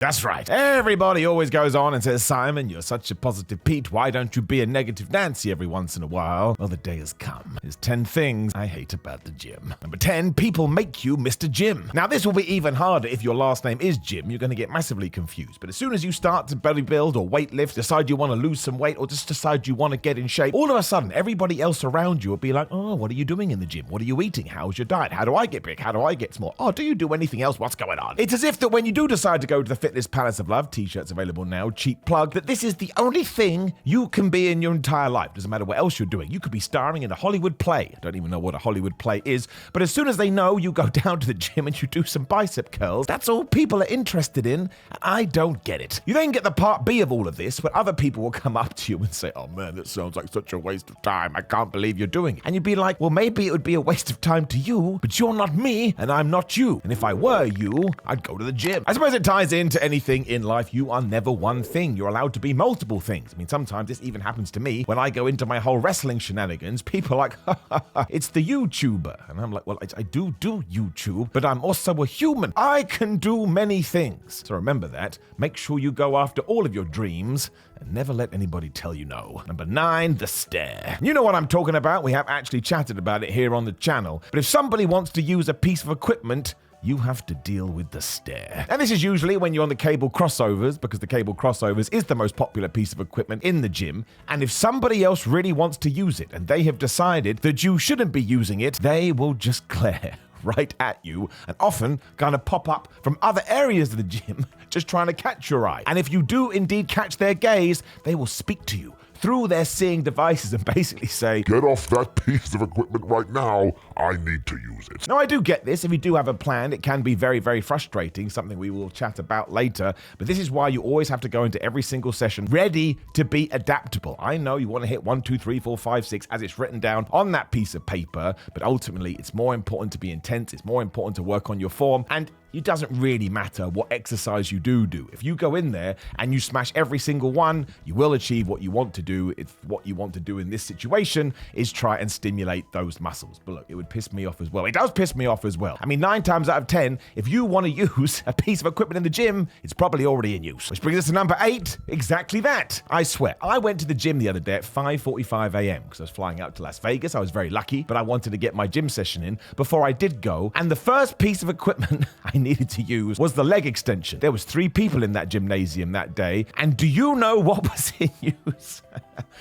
That's right. Everybody always goes on and says, Simon, you're such a positive Pete. Why don't you be a negative Nancy every once in a while? Well, the day has come. There's 10 things I hate about the gym. Number 10, people make you Mr. Jim. Now, this will be even harder if your last name is Jim. You're going to get massively confused. But as soon as you start to bodybuild or weightlift, decide you want to lose some weight or just decide you want to get in shape, all of a sudden, everybody else around you will be like, oh, what are you doing in the gym? What are you eating? How's your diet? How do I get big? How do I get small? Oh, do you do anything else? What's going on? It's as if that when you do decide to go to the Fitness Palace of Love, t-shirts available now, cheap plug, that this is the only thing you can be in your entire life. Doesn't matter what else you're doing. You could be starring in a Hollywood play. I don't even know what a Hollywood play is, but as soon as they know you go down to the gym and you do some bicep curls, that's all people are interested in, and I don't get it. You then get the part B of all of this, where other people will come up to you and say, oh man, that sounds like such a waste of time. I can't believe you're doing it. And you'd be like, well, maybe it would be a waste of time to you, but you're not me, and I'm not you. And if I were you, I'd go to the gym. I suppose it ties into anything in life. You are never one thing. You're allowed to be multiple things. I mean, sometimes this even happens to me when I go into my whole wrestling shenanigans. People are like, ha, ha, ha, it's the YouTuber. And I'm like, well, I do YouTube, but I'm also a human. I can do many things. So remember that. Make sure you go after all of your dreams and never let anybody tell you no. Number 9, the stare. You know what I'm talking about. We have actually chatted about it here on the channel. But if somebody wants to use a piece of equipment, you have to deal with the stare. And this is usually when you're on the cable crossovers, because the cable crossovers is the most popular piece of equipment in the gym. And if somebody else really wants to use it and they have decided that you shouldn't be using it, they will just glare right at you and often kind of pop up from other areas of the gym just trying to catch your eye. And if you do indeed catch their gaze, they will speak to you through their seeing devices and basically say, get off that piece of equipment right now, I need to use it. Now, I do get this. If you do have a plan, it can be very, very frustrating, something we will chat about later, but this is why you always have to go into every single session ready to be adaptable. I know you want to hit 1, 2, 3, 4, 5, 6 as it's written down on that piece of paper, but ultimately it's more important to be intense, it's more important to work on your form, and it doesn't really matter what exercise you do. If you go in there and you smash every single one, you will achieve what you want to do. It's what you want to do in this situation is try and stimulate those muscles. But look, it would piss me off as well. It does piss me off as well. I mean, 9 times out of 10, if you want to use a piece of equipment in the gym, it's probably already in use. Which brings us to number 8, exactly that. I swear, I went to the gym the other day at 5:45 a.m. because I was flying out to Las Vegas. I was very lucky, but I wanted to get my gym session in before I did go. And the first piece of equipment I needed to use was the leg extension. There was 3 people in that gymnasium that day, and do you know what was in use?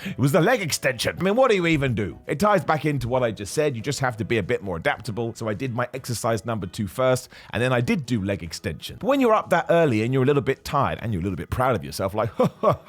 It was the leg extension. I mean, what do you even do? It ties back into what I just said. You just have to be a bit more adaptable. So I did my exercise number 2 first, and then I did do leg extension. But when you're up that early and you're a little bit tired and you're a little bit proud of yourself, like,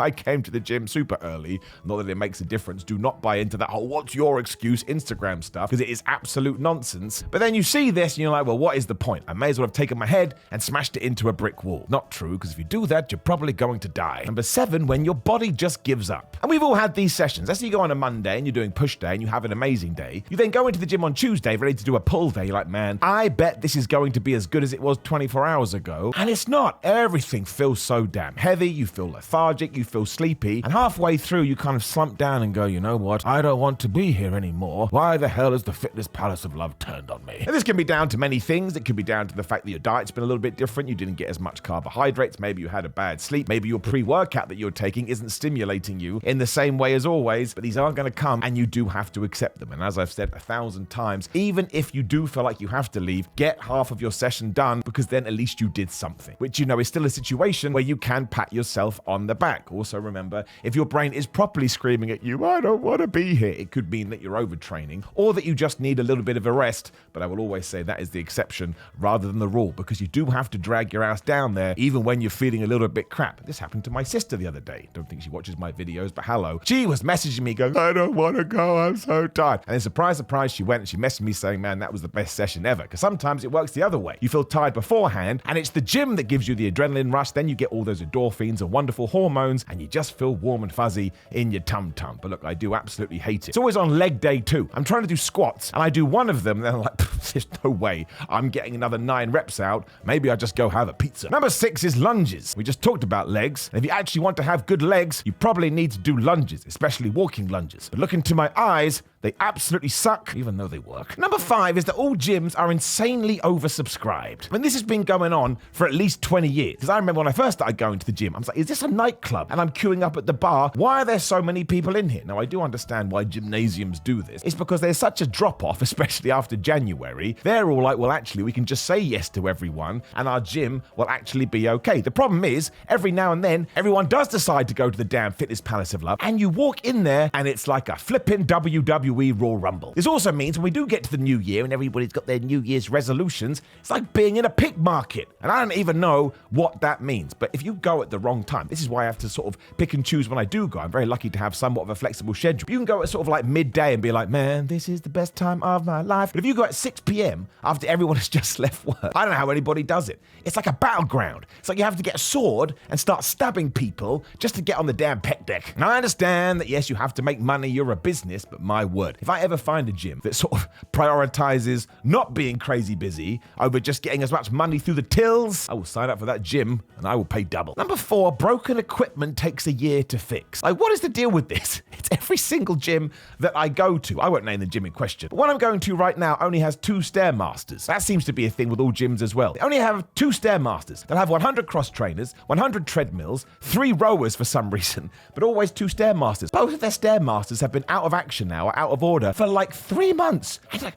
I came to the gym super early, not that it makes a difference. Do not buy into that whole what's your excuse Instagram stuff, because it is absolute nonsense. But then you see this and you're like, well, what is the point? I may as well have taken my head and smashed it into a brick wall. Not true, because if you do that, you're probably going to die. Number 7, when your body just gives up. And we've all had these sessions. Let's say you go on a Monday and you're doing push day and you have an amazing day. You then go into the gym on Tuesday ready to do a pull day. You're like, man, I bet this is going to be as good as it was 24 hours ago. And it's not. Everything feels so damn heavy. You feel lethargic. You feel sleepy. And halfway through, you kind of slump down and go, you know what? I don't want to be here anymore. Why the hell has the Fitness Palace of Love turned on me? And this can be down to many things. It could be down to the fact that your diet's been a little bit different. You didn't get as much carbohydrates. Maybe you had a bad sleep. Maybe your pre-workout that you're taking isn't stimulating you in the same way as always, but these aren't going to come and you do have to accept them. And as I've said 1,000 times, even if you do feel like you have to leave, get half of your session done, because then at least you did something, which you know is still a situation where you can pat yourself on the back. Also remember, if your brain is properly screaming at you, I don't want to be here, it could mean that you're overtraining or that you just need a little bit of a rest. But I will always say that is the exception rather than the rule, because you do have to drag your ass down there even when you're feeling a little bit crap. This happened to my sister the other day. Don't think she watches my videos, but hello. She was messaging me going, I don't want to go, I'm so tired. And then surprise, she went and she messaged me saying, man, that was the best session ever. Because sometimes it works the other way. You feel tired beforehand and it's the gym that gives you the adrenaline rush. Then you get all those endorphins and wonderful hormones and you just feel warm and fuzzy in your tum-tum. But look, I do absolutely hate it. It's always on leg day too. I'm trying to do squats and I do one of them and then I'm like, there's no way I'm getting another 9 reps out. Maybe I just go have a pizza. Number 6 is lunges. We just talked about legs. And if you actually want to have good legs, you probably need to do lunges, especially walking lunges. But look into my eyes, They absolutely suck, even though they work. Number 5 is that all gyms are insanely oversubscribed. I mean, this has been going on for at least 20 years. Because I remember when I first started going to the gym, I was like, is this a nightclub? And I'm queuing up at the bar. Why are there so many people in here? Now, I do understand why gymnasiums do this. It's because there's such a drop-off, especially after January. They're all like, well, actually, we can just say yes to everyone, and our gym will actually be okay. The problem is, every now and then, everyone does decide to go to the damn Fitness Palace of Love, and you walk in there, and it's like a flippin' WWE Royal Rumble. This also means when we do get to the new year and everybody's got their New Year's resolutions, it's like being in a pig market. And I don't even know what that means. But if you go at the wrong time, this is why I have to sort of pick and choose when I do go. I'm very lucky to have somewhat of a flexible schedule. You can go at sort of like midday and be like, man, this is the best time of my life. But if you go at 6 p.m. after everyone has just left work, I don't know how anybody does it. It's like a battleground. It's like you have to get a sword and start stabbing people just to get on the damn pec deck. And I understand that, yes, you have to make money, you're a business, but my word, if I ever find a gym that sort of prioritizes not being crazy busy over just getting as much money through the tills, I will sign up for that gym and I will pay double. Number 4, broken equipment takes a year to fix. Like, what is the deal with this? It's every single gym that I go to. I won't name the gym in question, but one I'm going to right now only has 2 Stairmasters. That seems to be a thing with all gyms as well. They only have 2 Stairmasters. They'll have 100 cross trainers, 100 treadmills, 3 rowers for some reason, but always 2 Stairmasters. Both of their Stairmasters have been out of action now, or out of order, for like 3 months. It's like,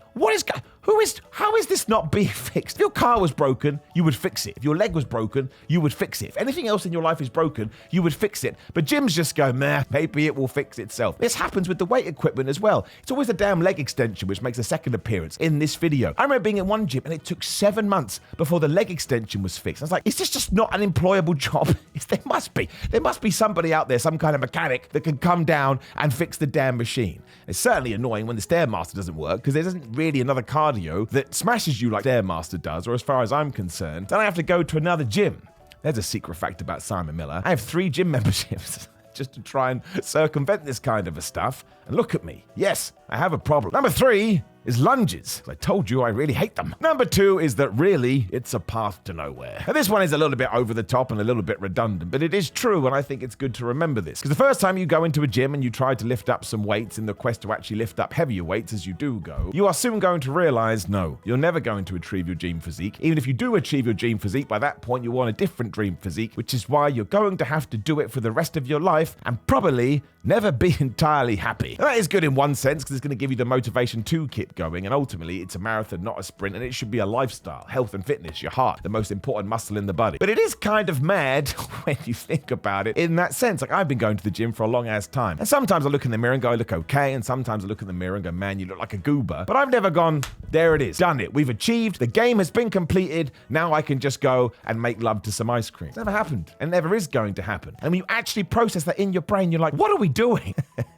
how is this not being fixed? If your car was broken, you would fix it. If your leg was broken, you would fix it. If anything else in your life is broken, you would fix it. But gyms just go, meh, maybe it will fix itself. This happens with the weight equipment as well. It's always a damn leg extension which makes a second appearance in this video. I remember being at one gym and it took 7 months before the leg extension was fixed. I was like, is this just not an employable job? There must be somebody out there, some kind of mechanic that can come down and fix the damn machine. It's certainly annoying when the Stairmaster doesn't work because there isn't really another cardio that smashes you like Stairmaster does, or as far as I'm concerned, then I have to go to another gym. There's a secret fact about Simon Miller. I have 3 gym memberships just to try and circumvent this kind of a stuff. And look at me. Yes, I have a problem. Number 3 is lunges. I told you I really hate them. Number 2 is that really it's a path to nowhere. Now this one is a little bit over the top and a little bit redundant, but it is true, and I think it's good to remember this. Because the first time you go into a gym and you try to lift up some weights in the quest to actually lift up heavier weights as you do go, you are soon going to realize, no, you're never going to achieve your dream physique. Even if you do achieve your dream physique, by that point you want a different dream physique, which is why you're going to have to do it for the rest of your life and probably never be entirely happy. Now, that is good in one sense because it's going to give you the motivation to keep going, and ultimately it's a marathon, not a sprint, and it should be a lifestyle. Health and fitness, your heart, the most important muscle in the body. But it is kind of mad when you think about it in that sense. Like, I've been going to the gym for a long ass time, and sometimes I look in the mirror and go, I look okay, and sometimes I look in the mirror and go, man, you look like a goober. But I've never gone, there it is, done it, we've achieved, the game has been completed, now I can just go and make love to some ice cream. It's never happened, and never is going to happen. And when you actually process that in your brain, you're like, what are we doing?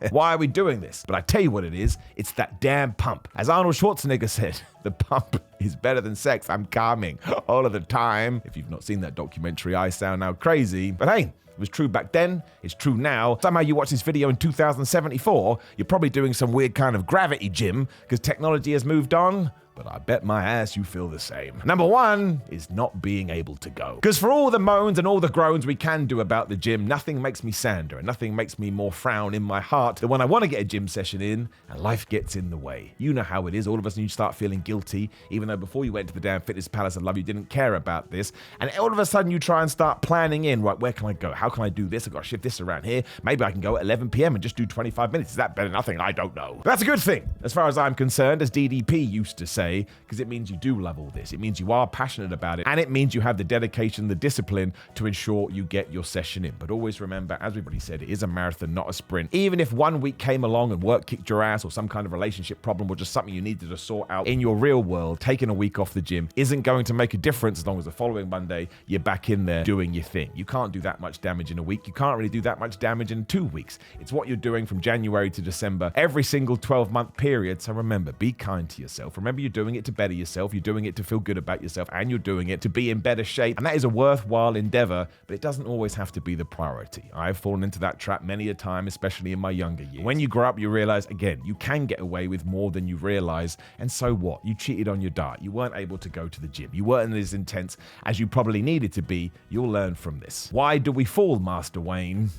Why are we doing this? But I tell you what it is, it's that damn pump. As Arnold Schwarzenegger said, the pump is better than sex. I'm calming all of the time. If you've not seen that documentary, I sound now crazy. But hey, it was true back then, it's true now. Somehow you watch this video in 2074, you're probably doing some weird kind of gravity gym because technology has moved on. But I bet my ass you feel the same. Number 1 is not being able to go. Because for all the moans and all the groans we can do about the gym, nothing makes me sadder and nothing makes me more frown in my heart than when I want to get a gym session in and life gets in the way. You know how it is. All of us, you start feeling guilty, even though before you went to the damn Fitness Palace of Love, you didn't care about this. And all of a sudden you try and start planning in, right, where can I go? How can I do this? I've got to shift this around here. Maybe I can go at 11 p.m. and just do 25 minutes. Is that better than nothing? I don't know. But that's a good thing, as far as I'm concerned, as DDP used to say, because it means you do love all this. It means you are passionate about it, and it means you have the dedication, the discipline to ensure you get your session in. But always remember, as everybody said, it is a marathon, not a sprint. Even if 1 week came along and work kicked your ass, or some kind of relationship problem, or just something you needed to sort out in your real world, taking a week off the gym isn't going to make a difference as long as the following Monday you're back in there doing your thing. You can't do that much damage in a week. You can't really do that much damage in 2 weeks. It's what you're doing from January to December, every single 12-month period. So remember, be kind to yourself. Remember, you're doing it to better yourself. You're doing it to feel good about yourself, and you're doing it to be in better shape. And that is a worthwhile endeavor, but it doesn't always have to be the priority. I've fallen into that trap many a time, especially in my younger years. When you grow up, you realize, again, you can get away with more than you realize. And so what? You cheated on your diet. You weren't able to go to the gym. You weren't as intense as you probably needed to be. You'll learn from this. Why do we fall, Master Wayne?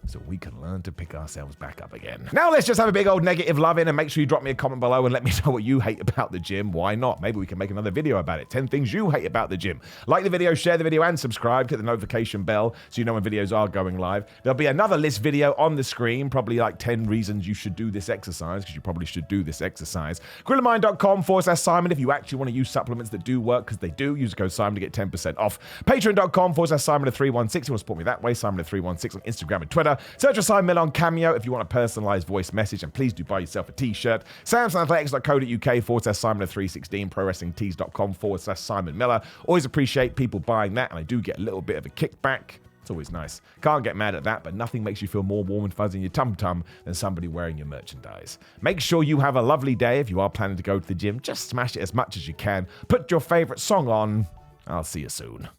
so we can learn to pick ourselves back up again. Now let's just have a big old negative love in, and make sure you drop me a comment below and let me know what you hate about the gym. Why not? Maybe we can make another video about it. 10 things you hate about the gym. Like the video, share the video, and subscribe. Hit the notification bell so you know when videos are going live. There'll be another list video on the screen, probably like 10 reasons you should do this exercise, because you probably should do this exercise. GorillaMind.com/Simon if you actually want to use supplements that do work, because they do. Use code Simon to get 10% off. Patreon.com/Simon316 if you want to support me that way. Simon316 on Instagram and Twitter. Search for Simon Miller on Cameo if you want a personalized voice message, and please do buy yourself a t-shirt. SamsonAthletics.co.uk/316, ProWrestlingTees.com/Simon Miller. Always appreciate people buying that, and I do get a little bit of a kickback. It's always nice. Can't get mad at that, but nothing makes you feel more warm and fuzzy in your tum-tum than somebody wearing your merchandise. Make sure you have a lovely day. If you are planning to go to the gym, just smash it as much as you can. Put your favorite song on. I'll see you soon.